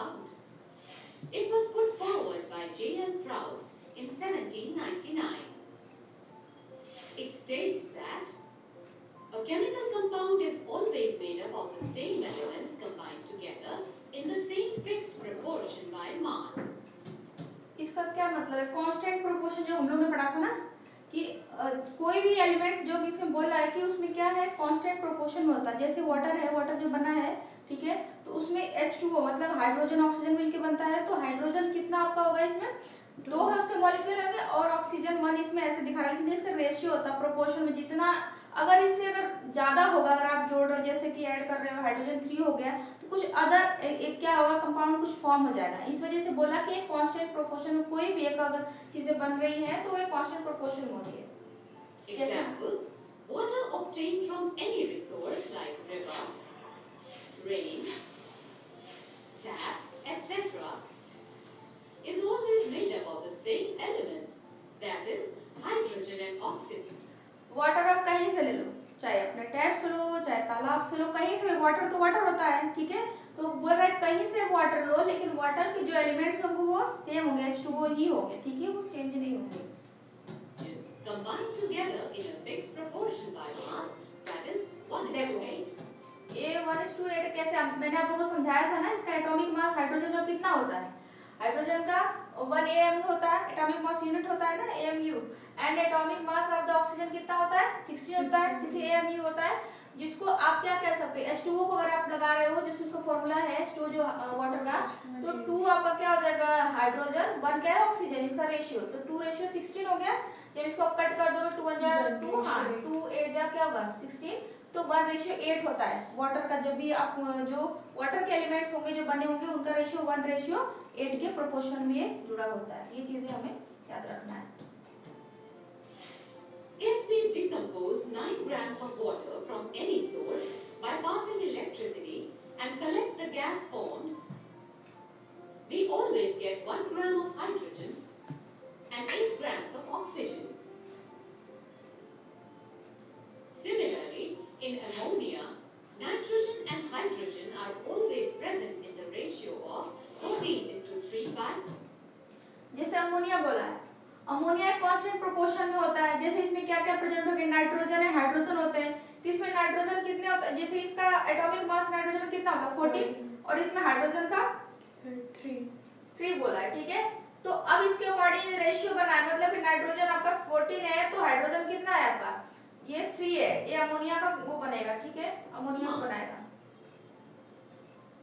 compound. It was put forward by J.L. Proust in 1799. It states that a chemical compound is always made up of the same elements combined together in the same fixed proportion by mass. इसका क्या मतलब है? Constant proportion जो हम लोग ने पढ़ा था ना कि कोई भी एलिमेंट्स जो इसमें बोल रहा है कि उसमें क्या है, कांस्टेंट प्रोपोर्शन में होता है। जैसे वाटर है, वाटर जो बना है, ठीक है, तो उसमें H2O मतलब हाइड्रोजन ऑक्सीजन मिलके बनता है। तो हाइड्रोजन कितना आपका होगा, इसमें 2 है उसके मॉलिक्यूल होंगे, और ऑक्सीजन 1 इसमें ऐसे दिखा रहा है कि इसका रेशियो होता है प्रोपोर्शन में। जितना अगर इससे अगर ज्यादा होगा, अगर आप जोड़ रहे हो, जैसे कि ऐड कर रहे हो, हाइड्रोजन 3 हो गया, तो कुछ अदर एक क्या होगा, कंपाउंड कुछ फॉर्म हो जाएगा। इस वजह से बोला कि कांस्टेंट प्रोपोर्शन में कोई भी एक अगर चीजें बन रही है तो वो कांस्टेंट प्रोपोर्शन में होती है। Example, water obtained from any resource like river, rain, tap, etc. is always made up of the same elements, that is hydrogen and oxygen. Water आप कहीं से ले लो, चाहे अपने टैप से लो, चाहे तालाब से लो, कहीं से वाटर तो वाटर होता है, ठीक है। तो बोल रहा है कहीं से वाटर लो, लेकिन वाटर के जो एलिमेंट्स होंगे वो सेम होंगे, H2O ही होंगे, ठीक है, वो चेंज नहीं होंगे। Combined together in a fixed proportion by mass, that is 1:8. ये 1:8 कैसे, मैंने आप लोगों को समझाया था ना, इसका एटॉमिक मास हाइड्रोजन का कितना होता है। हाइड्रोजन का 1 AMU होता है, एटॉमिक मास यूनिट होता है ना, AMU, and atomic mass of the oxygen कितना होता है, 16 होता है, 6 AMU होता है। जिसको आप क्या कह सकते हैं, H2O को अगर आप लगा रहे हो, जैसे उसका फॉर्मूला है H2O जो वाटर का, तो 2 आपका क्या हो जाएगा हाइड्रोजन, 1 क्या है ऑक्सीजन, इनका रेशियो, तो 2:16 हो गया। जब इसको आप कट कर दो 2 1 जा 2, हां 2 8 जा क्या होगा 16, तो 1:8 होता है वाटर का। जब भी आप जो वाटर के एलिमेंट्स होंगे जो बने होंगे, उनका रेशियो 1:8 के प्रोपोर्शन में ये जुड़ा होता है। ये चीजें हमें याद रखना है। If we decompose 9 grams of water from any source by passing electricity and collect the gas formed, we always get 1 gram of hydrogen and 8 grams of oxygen. Similarly, in ammonia, nitrogen and hydrogen are always present in the ratio of 14:3 by। जैसे ammonia बोला है, ammonia एक constant proportion में होता है। जैसे इसमें क्या क्या प्रेजेंट होंगे, नाइट्रोजन है, हाइड्रोजन होते हैं। तो इसमें नाइट्रोजन कितने होता है, जैसे इसका एटॉमिक मास नाइट्रोजन कितना होता है 14, और इसमें हाइड्रोजन का 3 बोला है, ठीक है। तो अब इसके अकॉर्डिंग रेशियो बना है, मतलब कि नाइट्रोजन आपका 14 है, तो हाइड्रोजन कितना है आपका, ये 3 है, ये अमोनिया का वो बनेगा, ठीक है, अमोनिया बनाएगा।